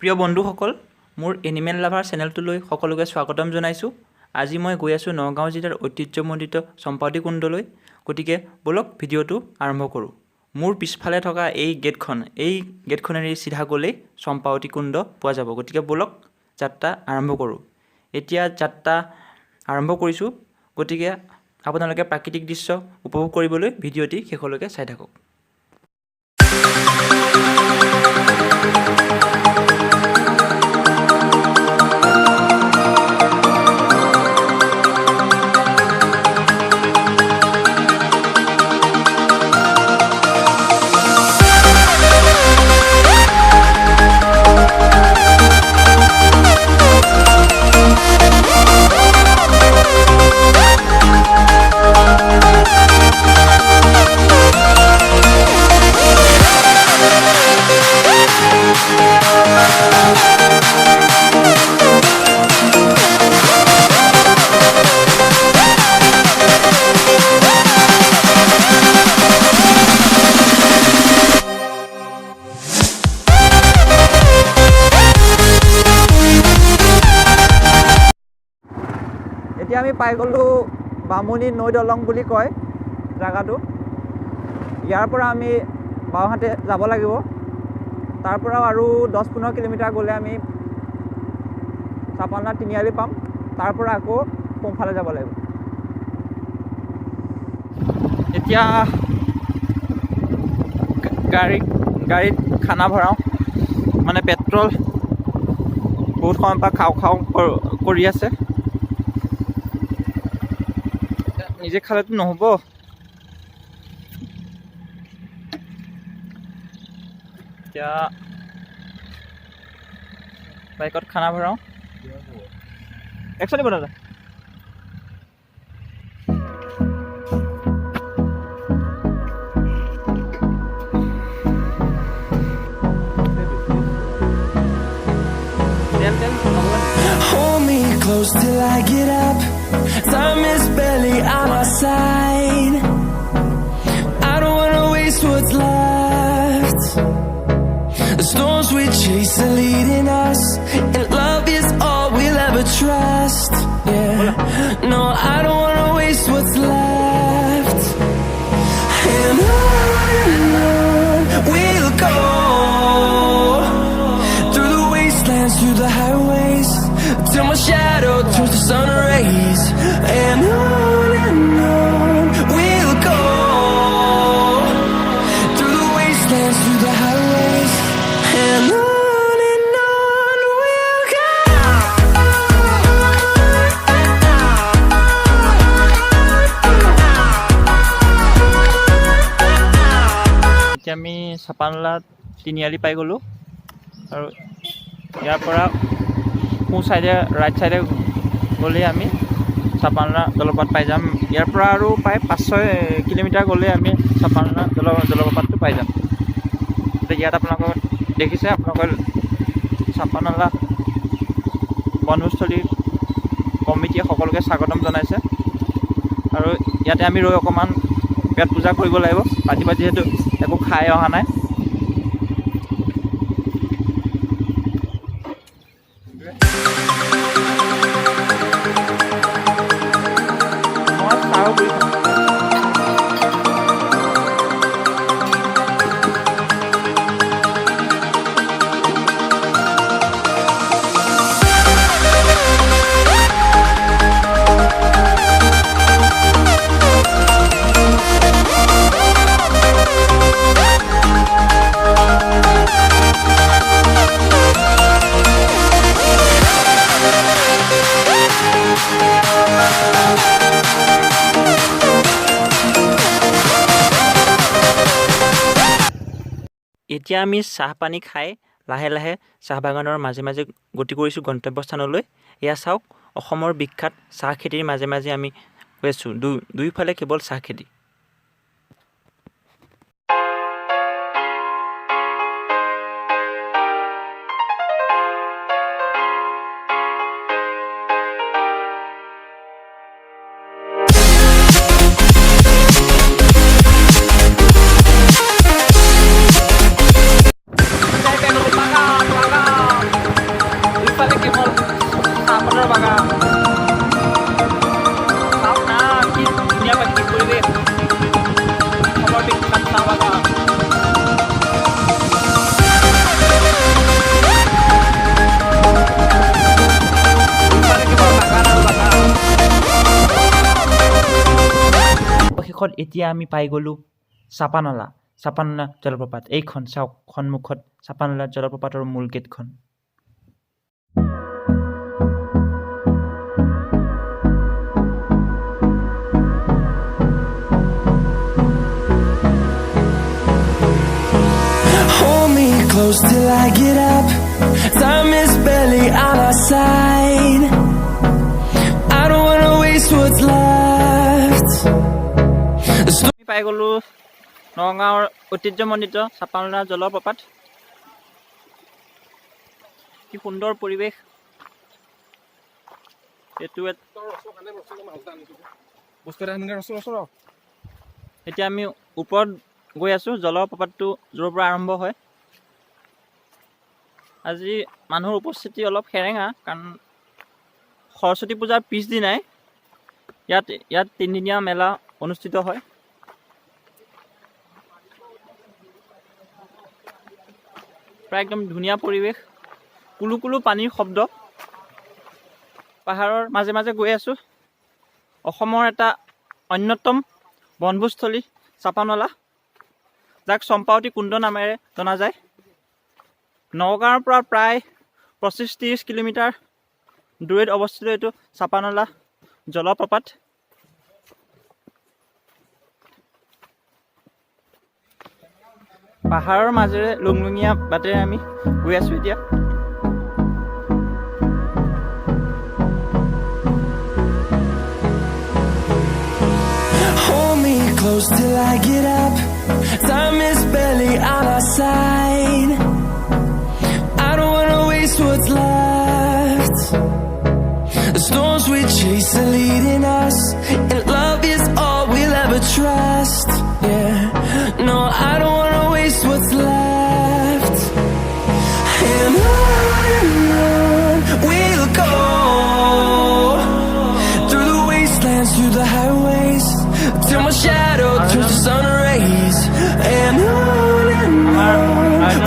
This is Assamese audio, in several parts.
প্ৰিয় বন্ধুসকল, মোৰ এনিমেল লাভাৰ চেনেলটোলৈ সকলোকে স্বাগতম জনাইছোঁ। আজি মই গৈ আছোঁ নগাঁও জিলাৰ ঐতিহ্যমণ্ডিত চম্পাৱতী কুণ্ডলৈ। গতিকে ব'লক ভিডিঅ'টো আৰম্ভ কৰোঁ। মোৰ পিছফালে থকা এই গেটখনেৰে চিধা গ'লেই চম্পাৱতী কুণ্ড পোৱা যাব। গতিকে ব'লক যাত্ৰা আৰম্ভ কৰোঁ। এতিয়া যাত্ৰা আৰম্ভ কৰিছোঁ। গতিকে আপোনালোকে প্ৰাকৃতিক দৃশ্য উপভোগ কৰিবলৈ ভিডিঅ'টি শেষলৈকে চাই থাকক। এতিয়া আমি পাই গ'লোঁ বামুণী নৈ দলং বুলি কয় জেগাটো। ইয়াৰ পৰা আমি বাওঁহাতে যাব লাগিব। তাৰ পৰাও আৰু 10-15 কিলোমিটাৰ গ'লে আমি চাপানাৰ তিনিআলি পাম। তাৰ পৰা আকৌ সোঁফালে যাব লাগিব। এতিয়া গাড়ীত খানা ভৰাওঁ, মানে পেট্ৰল বহুত সময়ৰ পৰা খাওঁ কৰি আছে। নিজে খালেতো নহ'ব। এতিয়া বাইকত খানা ভৰাওঁ। একচুৱেলি দাদা Hold me close till I get up. Time is barely on our side. I don't wanna waste what's left. The storms we chase are leading us, and love is all we'll ever trust. Yeah, no, I don't wanna waste what's left. And on we'll go, through the wastelands, through the highways, till my shadow turns to sun rays. And on we'll go, through the wastelands, through the highways. And on we'll go. এতিয়া আমি চাপানলা তিনিআলি পাই গ'লোঁ। আৰু ইয়াৰ পৰা সোঁ চাইডে ৰাইট চাইডে গ'লেই আমি চাপানলা জলপ্ৰপাত পাই যাম। ইয়াৰ পৰা আৰু প্ৰায় 5-6 কিলোমিটাৰ গ'লে আমি চাপানলা জলপ্ৰপাতটো পাই যাম। এতিয়া ইয়াত আপোনালোকক দেখিছে, আপোনালোকৰ চাপানলা বনভোজস্থলী কমিটিয়ে সকলোকে স্বাগতম জনাইছে। আৰু ইয়াতে আমি ৰৈ অকণমান পেট পূজা কৰিব লাগিব, ৰাতিপুৱা যিহেতু একো খাই অহা নাই। এতিয়া আমি চাহ পানী খাই লাহে লাহে চাহ বাগানৰ মাজে মাজে গতি কৰিছোঁ গন্তব্যস্থানলৈ। এয়া চাওক, অসমৰ বিখ্যাত চাহ খেতিৰ মাজে মাজে আমি গৈ আছোঁ। দুয়োফালে কেৱল চাহ খেতি। শেষত এতিয়া আমি পাই গ'লোঁ চাপানলা জলপ্ৰপাত। এইখন চাওক, সন্মুখত চাপানলা জলপ্ৰপাতৰ মূল গেটখন। Hold me close till I get up. Time is barely on our side. I don't wanna waste what's left. আমি পাই গ'লোঁ নগাঁৱৰ ঐতিহ্যমণ্ডিত চাপানলা জলপ্ৰপাত। কি সুন্দৰ পৰিৱেশ। এইটো এতিয়া আমি ওপৰত গৈ আছোঁ। জলপ্ৰপাতটো য'ৰ পৰা আৰম্ভ হয়। আজি মানুহৰ উপস্থিতি অলপ সেৰেঙা, কাৰণ সৰস্বতী পূজাৰ পিছদিনাই ইয়াত তিনিদিনীয়া মেলা অনুষ্ঠিত হয়। প্ৰায় একদম ধুনীয়া পৰিৱেশ, কুলু কুলু পানীৰ শব্দ। পাহাৰৰ মাজে মাজে গৈ আছোঁ। অসমৰ এটা অন্যতম বনভোজস্থলী চাপানলা, যাক চম্পাৱতী কুণ্ড নামেৰে জনা যায়। নগাঁৱৰ পৰা প্ৰায় 25-30 কিলোমিটাৰ দূৰৈত অৱস্থিত এইটো চাপানলা জলপ্ৰপাত। পাহাৰৰ মাজেৰে লুংলুঙীয়া বাটেৰে আমি গৈ আছোঁ এতিয়া। Hold me close till I get up. Time is barely on our side. I don't wanna waste what's left. The storms we chase are leading us, and love is all we'll ever trust. Yeah, no, I don't wanna waste what's left. And on we'll go, through the wastelands, through the highways, till my shadow turns to sun rays. And on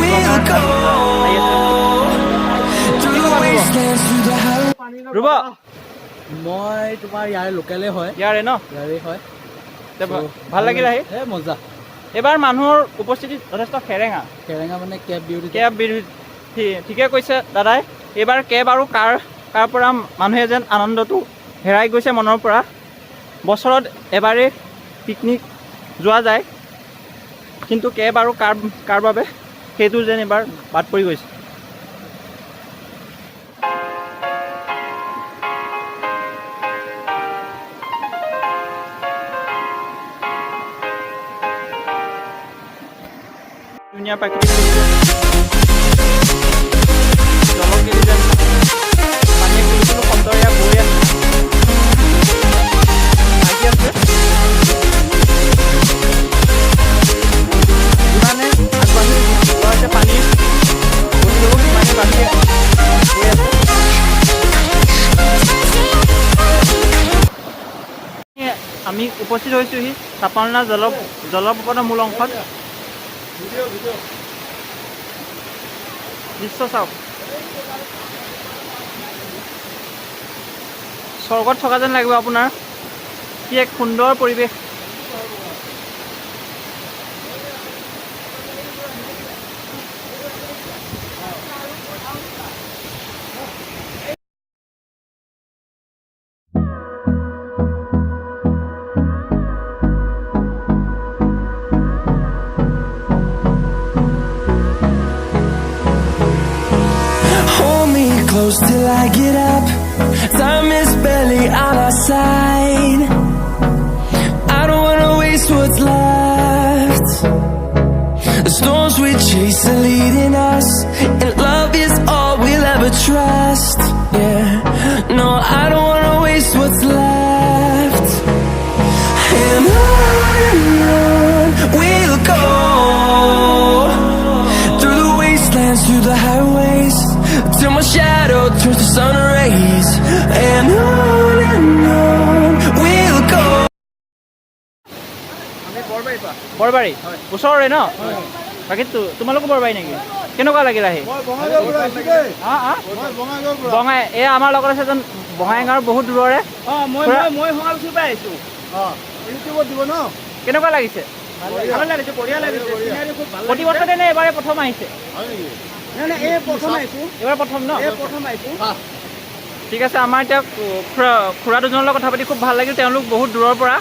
we'll go, through the wastelands, through the highways. ৰ'ব, মই তোমাৰ ইয়াৰ লোকেলে হয়, ইয়াৰে ন? ইয়াৰে হয়। ভাল লাগিল আহি। মজা। এইবাৰ মানুহৰ উপস্থিতি যথেষ্ট সেৰেঙা। কেৰেঙা মানে কেব বিউটি। ঠিকে কৈছে দাদাই। এইবাৰ কেব আৰু কাৰ পৰা মানুহে যেন আনন্দটো হেৰাই গৈছে মনৰ পৰা। বছৰত এবাৰেই পিকনিক যোৱা যায়, কিন্তু কেব আৰু কাৰ বাবে সেইটো যেন এইবাৰ বাদ পৰি গৈছে। ধুনীয়া প্ৰাকৃতিক জলকেলি যেন পানীয়ে কুলুকুলু শব্দৰে বৈ আছে। যিমানে আগবাঢ়ি যোৱা হৈছে পানীৰ বস্তুবোৰ সিমানে বাঢ়ি গৈ আছে। আমি উপস্থিত হৈছোঁহি চাপানলা জলপ্ৰপাতৰ মূল অংশত। দৃশ্য চাওক, স্বৰ্গত থকা যেন লাগিব আপোনাৰ। কি এক সুন্দৰ পৰিৱেশ। Close till I get up. Time is barely on our side. I don't wanna waste what's left. The storms we chase are leading us, and love is all we'll ever trust. Yeah, no, I don't wanna waste what's left. And on we'll go, through the wastelands, through the highways, till my shadow turns to sun rays. And on we'll go. Borbari ওচৰৰে ন? বাকীতো তোমালোকো বৰবাৰী নেকি? কেনেকুৱা লাগিল আহি? বঙাই এই আমাৰ লগত আছে এজন বঙাইগাঁৱৰ বহুত দূৰৰে। ইউটিউবত দিব ন কেনেকুৱা লাগিছে? ভাল লাগিছে বঢ়িয়া লাগিছে প্ৰতি বছৰতে নে এবাৰে প্ৰথম আহিছে? নাই নাই এই প্ৰথম আহিছোঁ এইবাৰ প্ৰথম ন? এই প্ৰথম আহিছোঁ ঠিক আছে, আমাৰ এতিয়া খুৰা দুজনৰ লগত কথা পাতি খুব ভাল লাগিল। তেওঁলোক বহুত দূৰৰ পৰা,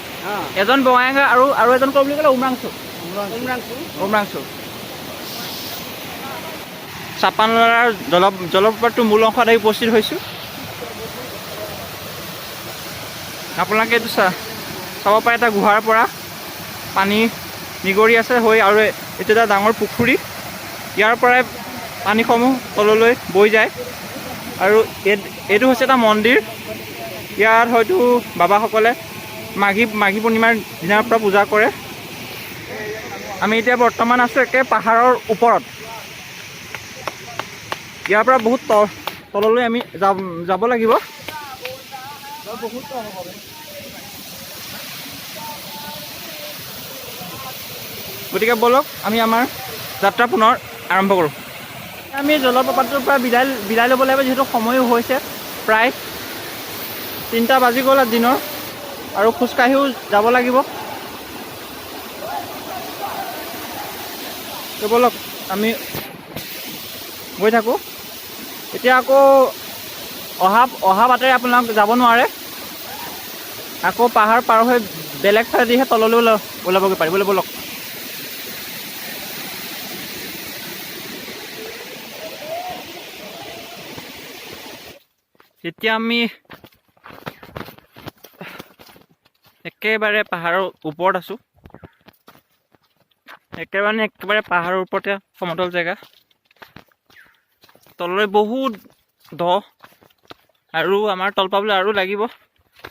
এজন বঙাইগাঁও আৰু এজন ক'ৰ বুলি ক'লে উমৰাংচু। চাপানলাৰ জলপ্ৰপাতটোৰ মূল অংশত আহি উপস্থিত হৈছোঁ। আপোনালোকে এইটো চাব পাৰে, এটা গুহাৰ পৰা পানী নিগৰি আছে হৈ, আৰু এইটো এটা ডাঙৰ পুখুৰী। ইয়াৰ পৰাই পানীসমূহ তললৈ বৈ যায়, আৰু এইটো হৈছে এটা মন্দিৰ। ইয়াত হয়তো বাবাসকলে মাঘী পূৰ্ণিমাৰ দিনাৰ পৰা পূজা কৰে। আমি এতিয়া বৰ্তমান আছোঁ একে পাহাৰৰ ওপৰত। ইয়াৰ পৰা বহুত তললৈ আমি যাব লাগিব। গতিকে ব'লক আমি আমাৰ যাত্ৰা পুনৰ আৰম্ভ কৰোঁ। আমি জলপ্ৰপাতটোৰ পৰা বিদায় ল'ব লাগিব, যিহেতু সময়ো হৈছে প্ৰায় 3টা বাজি গ'ল দিনৰ, আৰু খোজকাঢ়িও যাব লাগিব। তো ব'লক আমি গৈ থাকোঁ। এতিয়া আকৌ অহা বাটেৰে আপোনালোক যাব নোৱাৰে, আকৌ পাহাৰ পাৰ হৈ বেলেগ ফালেদিহে তললৈ ওলাবগৈ পাৰিব। ব'লক। এতিয়া আমি একেবাৰে পাহাৰৰ ওপৰত আছোঁ। একেবাৰে পাহাৰৰ ওপৰতে সমতল জেগা। তললৈ বহুত দ, আৰু আমাৰ তল পাবলৈ আৰু লাগিব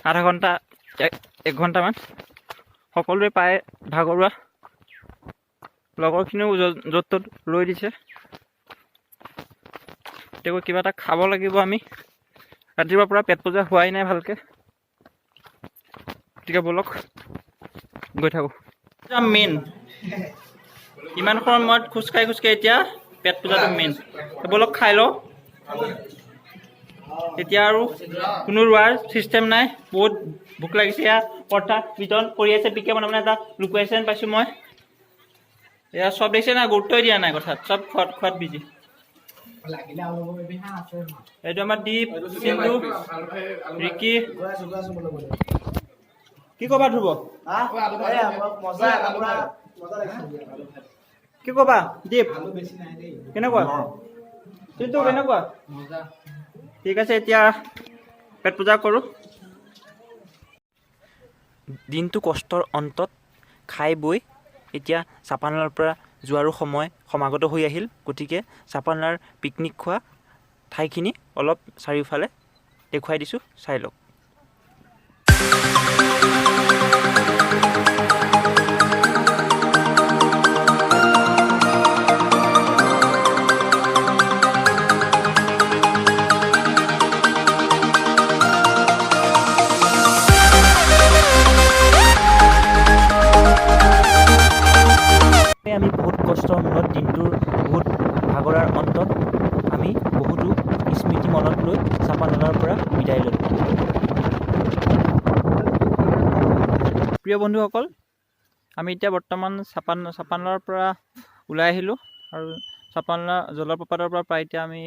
আধা ঘণ্টা 1 ঘণ্টামান। সকলোৱে প্ৰায় ভাগৰুৱা, লগৰখিনিও য'ত ত'ত ৰৈ দিছে। তেওঁ কিবা এটা খাব লাগিব। আমি ৰাতিপুৱাৰ পৰা পেট পূজা হোৱাই নাই ভালকৈ। গতিকে ব'লক গৈ থাকোঁ। মেইন ইমান সময়ত খোজকাঢ়ি এতিয়া পেট পূজাটো মেইন। ব'লক খাই লওঁ। এতিয়া আৰু কোনো ৰোৱাৰ ছিষ্টেম নাই, বহুত ভোক লাগিছে। এয়া পৰঠা বিতৰণ কৰি আছে পিকে মানে এটা লোকেশ্যন পাইছোঁ মই। এয়া চব দেখিছে না, গুৰুত্বই দিয়া নাই কথাত, চব খোৱাত বিজি। এইটো আমাৰ দীপ, চিন্তু, ৰিকি। কি ক'বা ধ্ৰুৱ? কি ক'বা দীপ? কেনেকুৱা? চিন্তু কেনেকুৱা? ঠিক আছে, এতিয়া পেট পূজা কৰোঁ। দিনটো কষ্টৰ অন্তত খাই বৈ এতিয়া চাপানলাৰ পৰা যোৱাৰো সময় সমাগত হৈ আহিল। গতিকে চাপানলাৰ পিকনিক খোৱা ঠাইখিনি অলপ চাৰিওফালে দেখুৱাই দিছোঁ, চাই লওক। আমি বহুত কষ্টৰ মূৰত, দিনটোৰ বহুত ভাগৰাৰ অন্তত আমি বহুতো স্মৃতি মনত লৈ চাপানলাৰ পৰা বিদায় ল'লোঁ। প্ৰিয় বন্ধুসকল, আমি এতিয়া বৰ্তমান চাপানলাৰ পৰা ওলাই আহিলোঁ, আৰু চাপানলা জলপ্ৰপাতৰ পৰা প্ৰায় এতিয়া আমি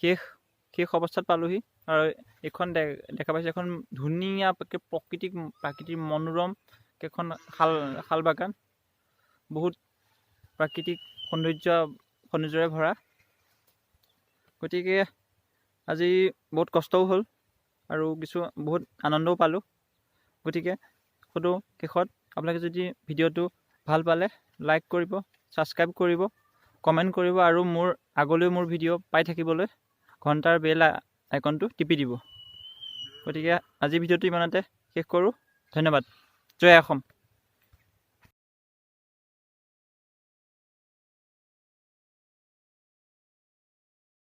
শেষ অৱস্থাত পালোঁহি। আৰু এইখন দেখা পাইছে এখন ধুনীয়া প্ৰাকৃতিক মনোৰম কেইখন শাল বাগান, বহুত প্ৰাকৃতিক সৌন্দৰ্যৰে ভৰা। গতিকে আজি বহুত কষ্টও হ'ল, আৰু বহুত আনন্দও পালোঁ। গতিকে শেষত আপোনালোকে যদি ভিডিঅ'টো ভাল পালে লাইক কৰিব, ছাবস্ক্ৰাইব কৰিব, কমেণ্ট কৰিব, আৰু আগলৈ মোৰ ভিডিঅ' পাই থাকিবলৈ ঘণ্টাৰ বেল আইকনটো টিপি দিব। গতিকে আজি ভিডিঅ'টো ইমানতে শেষ কৰোঁ। ধন্যবাদ। জয় অসম।